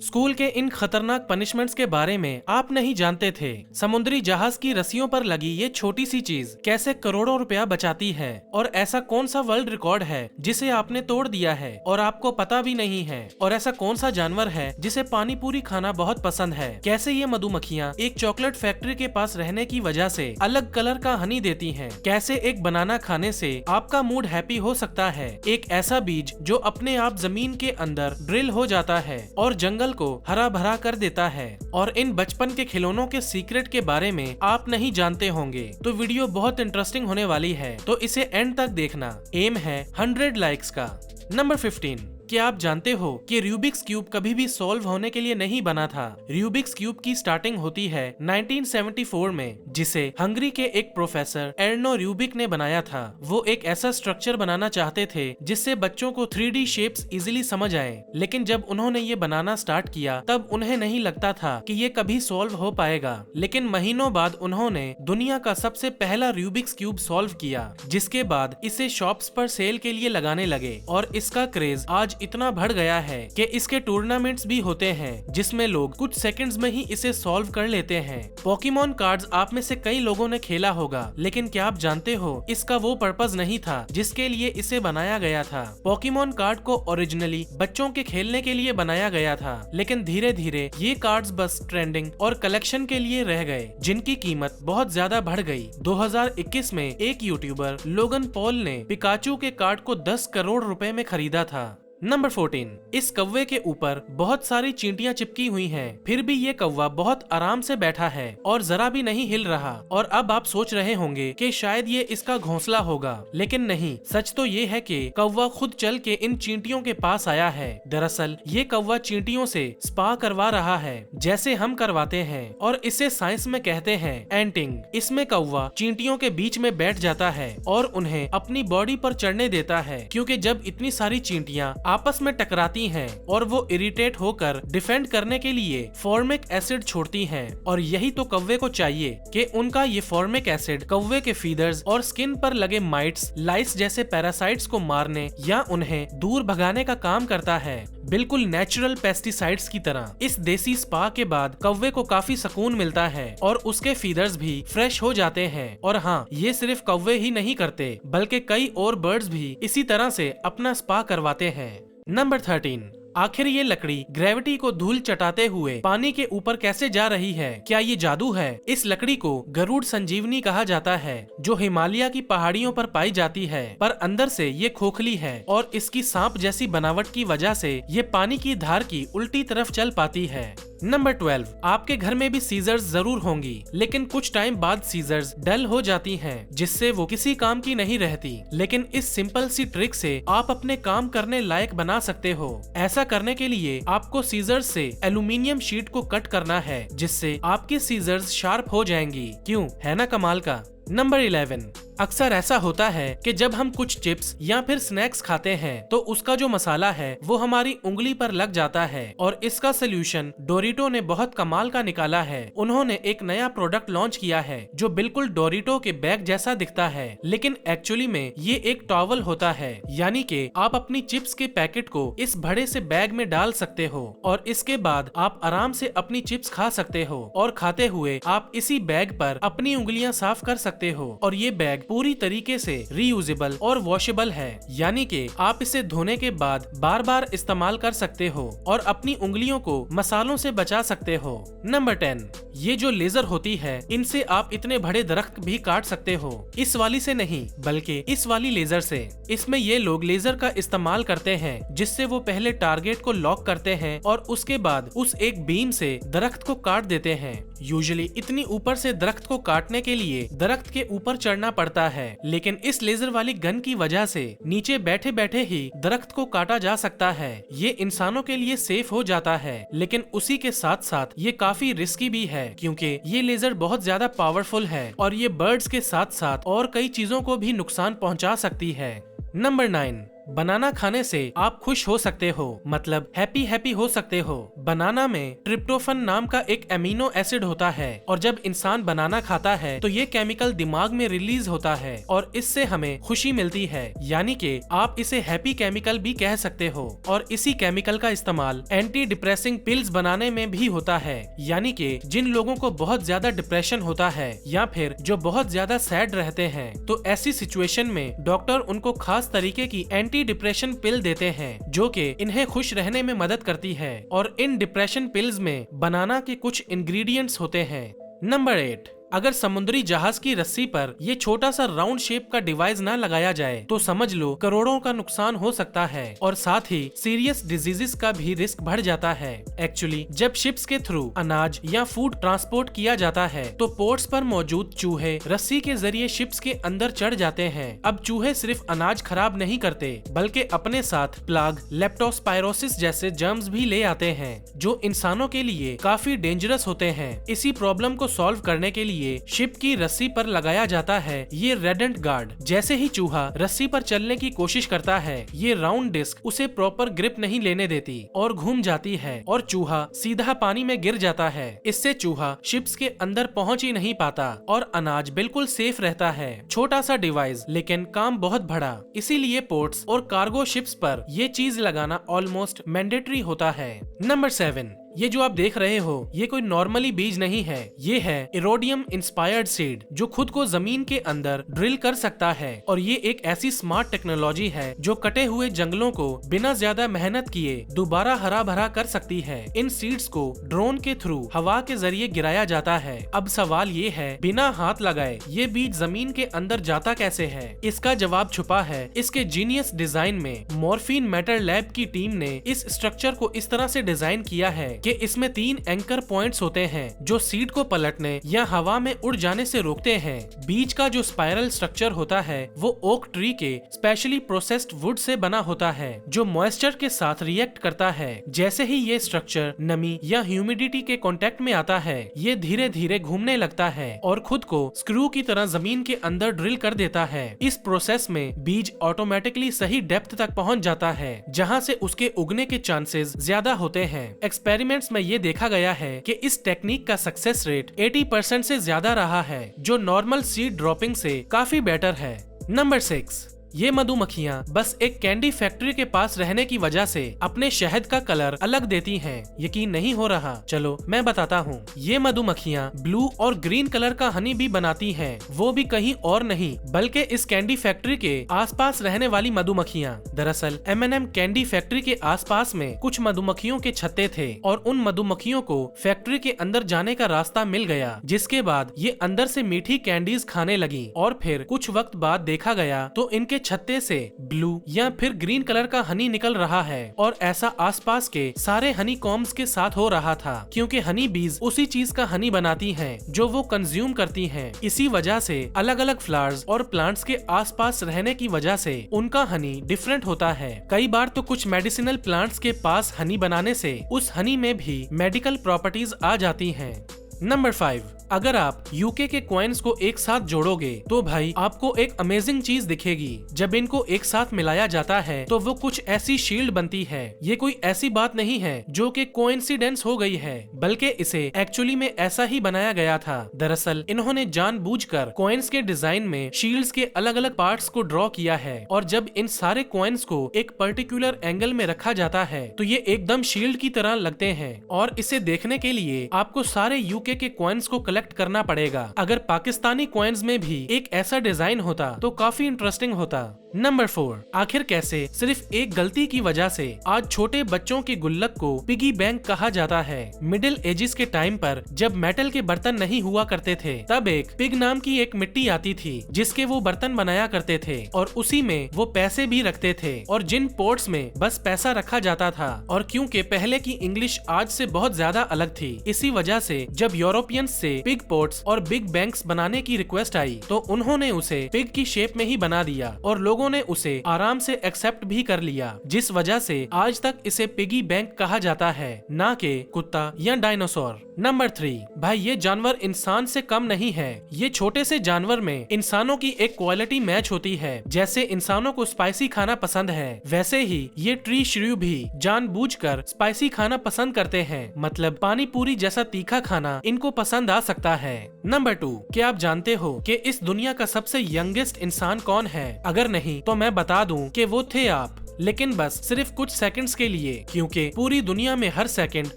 School के इन खतरनाक punishments के बारे में आप नहीं जानते थे। समुद्री जहाज की रस्सियों पर लगी ये छोटी सी चीज कैसे करोड़ों रुपया बचाती है, और ऐसा कौन सा वर्ल्ड रिकॉर्ड है जिसे आपने तोड़ दिया है और आपको पता भी नहीं है, और ऐसा कौन सा जानवर है जिसे पानी पूरी खाना बहुत पसंद है। कैसे ये मधुमक्खियाँ एक चॉकलेट फैक्ट्री के पास रहने की वजह से अलग कलर का हनी देती हैं। कैसे एक बनाना खाने से आपका मूड हैप्पी हो सकता है। एक ऐसा बीज जो अपने आप जमीन के अंदर ड्रिल हो जाता है और जंगल को हरा भरा कर देता है। और इन बचपन के खिलौनों के सीक्रेट के बारे में आप नहीं जानते होंगे, तो वीडियो बहुत इंटरेस्टिंग होने वाली है, तो इसे एंड तक देखना। एम है 100 लाइक्स का। नंबर 15, क्या आप जानते हो कि रूबिक्स क्यूब कभी भी सॉल्व होने के लिए नहीं बना था। रूबिक्स क्यूब की स्टार्टिंग होती है 1974 में, जिसे हंगरी के एक प्रोफेसर एर्नो रूबिक ने बनाया था। वो एक ऐसा स्ट्रक्चर बनाना चाहते थे जिससे बच्चों को 3D शेप्स इजीली समझ आए, लेकिन जब उन्होंने ये बनाना स्टार्ट किया तब उन्हें नहीं लगता था कि ये कभी सॉल्व हो पाएगा। लेकिन महीनों बाद उन्होंने दुनिया का सबसे पहला रूबिक्स क्यूब सॉल्व किया, जिसके बाद इसे शॉप्स पर सेल के लिए लगाने लगे, और इसका क्रेज आज इतना बढ़ गया है कि इसके टूर्नामेंट्स भी होते हैं जिसमें लोग कुछ सेकंड्स में ही इसे सॉल्व कर लेते हैं। पोकेमॉन कार्ड्स आप में से कई लोगों ने खेला होगा, लेकिन क्या आप जानते हो इसका वो पर्पस नहीं था जिसके लिए इसे बनाया गया था। पोकेमॉन कार्ड को ओरिजिनली बच्चों के खेलने के लिए बनाया गया था, लेकिन धीरे धीरे ये कार्ड्स बस ट्रेंडिंग और कलेक्शन के लिए रह गए, जिनकी कीमत बहुत ज्यादा बढ़ गई। 2021 में एक यूट्यूबर लोगन पॉल ने पिकाचू के कार्ड को 10 करोड़ रुपए में खरीदा था। नंबर 14, इस कौवे के ऊपर बहुत सारी चींटियां चिपकी हुई हैं, फिर भी ये कौवा बहुत आराम से बैठा है और जरा भी नहीं हिल रहा। और अब आप सोच रहे होंगे कि शायद ये इसका घोंसला होगा, लेकिन नहीं, सच तो ये है कि कौवा खुद चल के इन चींटियों के पास आया है। दरअसल ये कौवा चींटियों से स्पा करवा रहा है, जैसे हम करवाते हैं, और इसे साइंस में कहते हैं एंटिंग। इसमें कौवा चींटियों के बीच में बैठ जाता है और उन्हें अपनी बॉडी पर चढ़ने देता है, क्योंकि जब इतनी सारी चींटियां आपस में टकराती हैं और वो इरिटेट होकर डिफेंड करने के लिए फॉर्मिक एसिड छोड़ती हैं, और यही तो कौवे को चाहिए कि उनका ये फॉर्मिक एसिड कौवे के फीदर्स और स्किन पर लगे माइट्स, लाइस जैसे पैरासाइट्स को मारने या उन्हें दूर भगाने का काम करता है, बिल्कुल नेचुरल पेस्टिसाइड्स की तरह। इस देसी स्पा के बाद कौवे को काफी सुकून मिलता है और उसके फीदर्स भी फ्रेश हो जाते हैं। और हाँ, ये सिर्फ कौवे ही नहीं करते, बल्कि कई और बर्ड्स भी इसी तरह से अपना स्पा करवाते हैं। नंबर 13, आखिर ये लकड़ी ग्रेविटी को धूल चटाते हुए पानी के ऊपर कैसे जा रही है? क्या ये जादू है? इस लकड़ी को गरुड़ संजीवनी कहा जाता है, जो हिमालय की पहाड़ियों पर पाई जाती है, पर अंदर से ये खोखली है और इसकी सांप जैसी बनावट की वजह से ये पानी की धार की उल्टी तरफ चल पाती है। नंबर 12, आपके घर में भी सीजर्स जरूर होंगी, लेकिन कुछ टाइम बाद सीजर्स डल हो जाती हैं, जिससे वो किसी काम की नहीं रहती। लेकिन इस सिंपल सी ट्रिक से आप अपने काम करने लायक बना सकते हो। ऐसा करने के लिए आपको सीजर्स से एल्यूमिनियम शीट को कट करना है, जिससे आपकी सीजर्स शार्प हो जाएंगी। क्यों, है ना कमाल का। नंबर 11, अक्सर ऐसा होता है कि जब हम कुछ चिप्स या फिर स्नैक्स खाते हैं तो उसका जो मसाला है वो हमारी उंगली पर लग जाता है, और इसका सोल्यूशन डोरिटो ने बहुत कमाल का निकाला है। उन्होंने एक नया प्रोडक्ट लॉन्च किया है जो बिल्कुल डोरिटो के बैग जैसा दिखता है, लेकिन एक्चुअली में ये एक टॉवल होता है। यानी कि आप अपनी चिप्स के पैकेट को इस बड़े से बैग में डाल सकते हो और इसके बाद आप आराम से अपनी चिप्स खा सकते हो, और खाते हुए आप इसी बैग पर अपनी उंगलियां साफ कर सकते हो। और ये बैग पूरी तरीके से रीयूजेबल और वॉशेबल है, यानी कि आप इसे धोने के बाद बार बार इस्तेमाल कर सकते हो और अपनी उंगलियों को मसालों से बचा सकते हो। नंबर 10, ये जो लेजर होती है, इनसे आप इतने बड़े दरख्त भी काट सकते हो। इस वाली से नहीं, बल्कि इस वाली लेजर से। इसमें ये लोग लेजर का इस्तेमाल करते हैं, जिससे वो पहले टारगेट को लॉक करते हैं और उसके बाद उस एक बीम से दरख्त को काट देते हैं। यूजुअली इतनी ऊपर से दरख्त को काटने के लिए दरख्त के ऊपर चढ़ना पड़ता है, लेकिन इस लेजर वाली गन की वजह से नीचे बैठे बैठे ही दरख्त को काटा जा सकता है। ये इंसानों के लिए सेफ हो जाता है, लेकिन उसी के साथ साथ ये काफी रिस्की भी है, क्योंकि ये लेजर बहुत ज्यादा पावरफुल है और ये बर्ड्स के साथ साथ और कई चीजों को भी नुकसान पहुंचा सकती है। नंबर 9, बनाना खाने से आप खुश हो सकते हो, मतलब हैप्पी हो सकते हो। बनाना में ट्रिप्टोफन नाम का एक एमिनो एसिड होता है और जब इंसान बनाना खाता है तो ये केमिकल दिमाग में रिलीज होता है और इससे हमें खुशी मिलती है, यानी कि आप इसे हैप्पी केमिकल भी कह सकते हो। और इसी केमिकल का इस्तेमाल एंटी डिप्रेसिंग पिल्स बनाने में भी होता है, यानी कि जिन लोगों को बहुत ज्यादा डिप्रेशन होता है या फिर जो बहुत ज्यादा सैड रहते हैं, तो ऐसी सिचुएशन में डॉक्टर उनको खास तरीके की एंटी डिप्रेशन पिल देते हैं जो कि इन्हें खुश रहने में मदद करती है। और इन डिप्रेशन पिल्स में बनाना के कुछ इंग्रेडिएंट्स होते हैं। नंबर 8, अगर समुद्री जहाज की रस्सी पर ये छोटा सा राउंड शेप का डिवाइस ना लगाया जाए तो समझ लो करोड़ों का नुकसान हो सकता है और साथ ही सीरियस डिजीजेस का भी रिस्क बढ़ जाता है। एक्चुअली जब शिप्स के थ्रू अनाज या फूड ट्रांसपोर्ट किया जाता है तो पोर्ट्स पर मौजूद चूहे रस्सी के जरिए शिप्स के अंदर चढ़ जाते हैं। अब चूहे सिर्फ अनाज खराब नहीं करते बल्कि अपने साथ प्लाग, लेप्टोस्पायरोसिस जैसे जर्म्स भी ले आते हैं जो इंसानों के लिए काफी डेंजरस होते हैं। इसी प्रॉब्लम को सॉल्व करने के लिए शिप की रस्सी पर लगाया जाता है ये रेडेंट गार्ड। जैसे ही चूहा रस्सी पर चलने की कोशिश करता है ये राउंड डिस्क उसे प्रॉपर ग्रिप नहीं लेने देती और घूम जाती है और चूहा सीधा पानी में गिर जाता है। इससे चूहा शिप्स के अंदर पहुंच ही नहीं पाता और अनाज बिल्कुल सेफ रहता है। छोटा सा डिवाइस लेकिन काम बहुत बड़ा, इसीलिए पोर्ट्स और कार्गो शिप्स पर ये चीज लगाना ऑलमोस्ट मैंडेटरी होता है। नंबर 7, ये जो आप देख रहे हो ये कोई नॉर्मली बीज नहीं है, ये है इरोडियम इंस्पायर्ड सीड जो खुद को जमीन के अंदर ड्रिल कर सकता है। और ये एक ऐसी स्मार्ट टेक्नोलॉजी है जो कटे हुए जंगलों को बिना ज्यादा मेहनत किए दोबारा हरा भरा कर सकती है। इन सीड्स को ड्रोन के थ्रू हवा के जरिए गिराया जाता है। अब सवाल ये है बिना हाथ लगाए ये बीज जमीन के अंदर जाता कैसे है? इसका जवाब छुपा है इसके जीनियस डिजाइन में। मॉर्फिन मैटर लैब की टीम ने इस स्ट्रक्चर को इस तरह से डिजाइन किया है कि इसमें 3 एंकर पॉइंट्स होते हैं जो सीड को पलटने या हवा में उड़ जाने से रोकते हैं। बीज का जो स्पाइरल स्ट्रक्चर होता है वो ओक ट्री के स्पेशली प्रोसेस्ड वुड से बना होता है जो मॉइस्चर के साथ रिएक्ट करता है। जैसे ही ये स्ट्रक्चर नमी या ह्यूमिडिटी के कांटेक्ट में आता है ये धीरे धीरे घूमने लगता है और खुद को स्क्रू की तरह जमीन के अंदर ड्रिल कर देता है। इस प्रोसेस में बीज ऑटोमेटिकली सही डेप्थ तक पहुंच जाता है जहां से उसके उगने के चांसेस ज्यादा होते हैं। एक्सपेरिमेंट में ये देखा गया है कि इस टेक्निक का सक्सेस रेट 80% से ज्यादा रहा है जो नॉर्मल सीड ड्रॉपिंग से काफी बेटर है। नंबर 6, ये मधुमक्खियाँ बस एक कैंडी फैक्ट्री के पास रहने की वजह से अपने शहद का कलर अलग देती हैं। यकीन नहीं हो रहा? चलो मैं बताता हूँ। ये मधुमक्खियाँ ब्लू और ग्रीन कलर का हनी भी बनाती हैं, वो भी कहीं और नहीं बल्कि इस कैंडी फैक्ट्री के आसपास रहने वाली मधुमक्खियाँ। दरअसल M&M कैंडी फैक्ट्री के आसपास में कुछ मधुमक्खियों के छत्ते थे और उन मधुमक्खियों को फैक्ट्री के अंदर जाने का रास्ता मिल गया, जिसके बाद ये अंदर से मीठी कैंडीज खाने लगी। और फिर कुछ वक्त बाद देखा गया तो इनके छत्ते से ब्लू या फिर ग्रीन कलर का हनी निकल रहा है और ऐसा आसपास के सारे हनी कॉम्स के साथ हो रहा था क्योंकि हनी बीज उसी चीज का हनी बनाती हैं जो वो कंज्यूम करती हैं। इसी वजह से अलग अलग फ्लावर्स और प्लांट्स के आसपास रहने की वजह से उनका हनी डिफरेंट होता है। कई बार तो कुछ मेडिसिनल प्लांट्स के पास हनी बनाने से उस हनी में भी मेडिकल प्रॉपर्टीज आ जाती हैं। नंबर 5, अगर आप यूके के कॉइन्स को एक साथ जोड़ोगे तो भाई आपको एक अमेजिंग चीज दिखेगी। जब इनको एक साथ मिलाया जाता है तो वो कुछ ऐसी शील्ड बनती है। ये कोई ऐसी बात नहीं है जो कि कोइंसिडेंस हो गई है, बल्कि इसे एक्चुअली में ऐसा ही बनाया गया था। दरअसल इन्होंने जानबूझकर कॉइन्स के डिजाइन में शील्ड्स के अलग अलग पार्ट्स को ड्रॉ किया है और जब इन सारे कॉइन्स को एक पर्टिकुलर एंगल में रखा जाता है तो ये एकदम शील्ड की तरह लगते हैं। और इसे देखने के लिए आपको सारे यूके के कॉइन्स को कलेक्ट करना पड़ेगा। अगर पाकिस्तानी कॉइन्स में भी एक ऐसा डिजाइन होता तो काफी इंटरेस्टिंग होता। नंबर 4, आखिर कैसे सिर्फ एक गलती की वजह से आज छोटे बच्चों के गुल्लक को पिगी बैंक कहा जाता है। मिडिल एजिस के टाइम पर जब मेटल के बर्तन नहीं हुआ करते थे तब एक पिग नाम की एक मिट्टी आती थी जिसके वो बर्तन बनाया करते थे और उसी में वो पैसे भी रखते थे और जिन पोर्ट्स में बस पैसा रखा जाता था। और क्योंकि पहले की इंग्लिश आज से बहुत ज्यादा अलग थी, इसी वजह से जब यूरोपियंस से पिग पोर्ट्स और बिग बैंक्स बनाने की रिक्वेस्ट आई तो उन्होंने उसे पिग की शेप में ही बना दिया और लोगों ने उसे आराम से एक्सेप्ट भी कर लिया, जिस वजह से आज तक इसे पिगी बैंक कहा जाता है, ना कि कुत्ता या डायनासोर। नंबर 3, भाई ये जानवर इंसान से कम नहीं है। ये छोटे से जानवर में इंसानों की एक क्वालिटी मैच होती है। जैसे इंसानों को स्पाइसी खाना पसंद है, वैसे ही ये ट्री श्र्यू भी जानबूझकर स्पाइसी खाना पसंद करते हैं। मतलब पानी पूरी जैसा तीखा खाना इनको पसंद आ सकता है। नंबर 2, क्या आप जानते हो कि इस दुनिया का सबसे यंगेस्ट इंसान कौन है? अगर नहीं तो मैं बता दूं कि वो थे आप, लेकिन बस सिर्फ कुछ सेकंड्स के लिए, क्योंकि पूरी दुनिया में हर सेकंड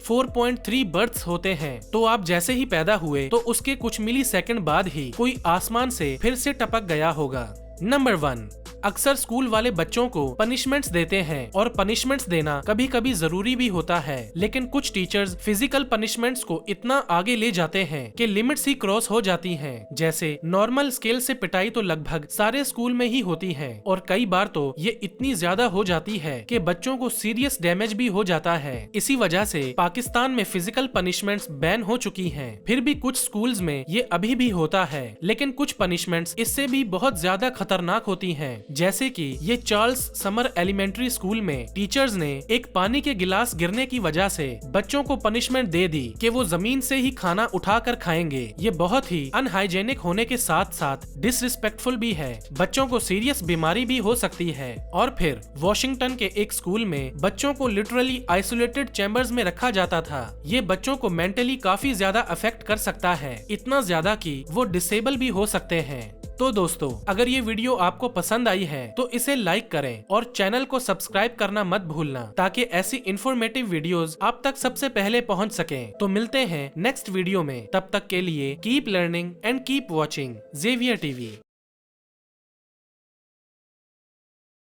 4.3 बर्थ्स होते हैं। तो आप जैसे ही पैदा हुए तो उसके कुछ मिली सेकंड बाद ही कोई आसमान से फिर से टपक गया होगा। नंबर 1, अक्सर स्कूल वाले बच्चों को पनिशमेंट्स देते हैं और पनिशमेंट्स देना कभी कभी जरूरी भी होता है, लेकिन कुछ टीचर्स फिजिकल पनिशमेंट्स को इतना आगे ले जाते हैं कि लिमिट्स ही क्रॉस हो जाती हैं। जैसे नॉर्मल स्केल से पिटाई तो लगभग सारे स्कूल में ही होती है और कई बार तो ये इतनी ज्यादा हो जाती है कि बच्चों को सीरियस डैमेज भी हो जाता है। इसी वजह से पाकिस्तान में फिजिकल पनिशमेंट्स बैन हो चुकी हैं। फिर भी कुछ स्कूल्स में ये अभी भी होता है, लेकिन कुछ पनिशमेंट्स इससे भी बहुत ज्यादा खतरनाक होती हैं। जैसे कि ये चार्ल्स समर एलिमेंट्री स्कूल में टीचर्स ने एक पानी के गिलास गिरने की वजह से बच्चों को पनिशमेंट दे दी कि वो जमीन से ही खाना उठाकर खाएंगे। ये बहुत ही अनहाइजेनिक होने के साथ साथ डिसरिस्पेक्टफुल भी है। बच्चों को सीरियस बीमारी भी हो सकती है। और फिर वॉशिंगटन के एक स्कूल में बच्चों को लिटरली आइसोलेटेड चैम्बर्स में रखा जाता था। ये बच्चों को मेंटली काफी ज्यादा अफेक्ट कर सकता है, इतना ज्यादा कि वो डिसेबल भी हो सकते हैं। तो दोस्तों, अगर ये वीडियो आपको पसंद आई है तो इसे लाइक करें और चैनल को सब्सक्राइब करना मत भूलना, ताकि ऐसी इंफॉर्मेटिव वीडियोस आप तक सबसे पहले पहुंच सकें। तो मिलते हैं नेक्स्ट वीडियो में, तब तक के लिए keep learning and keep watching Xavier TV.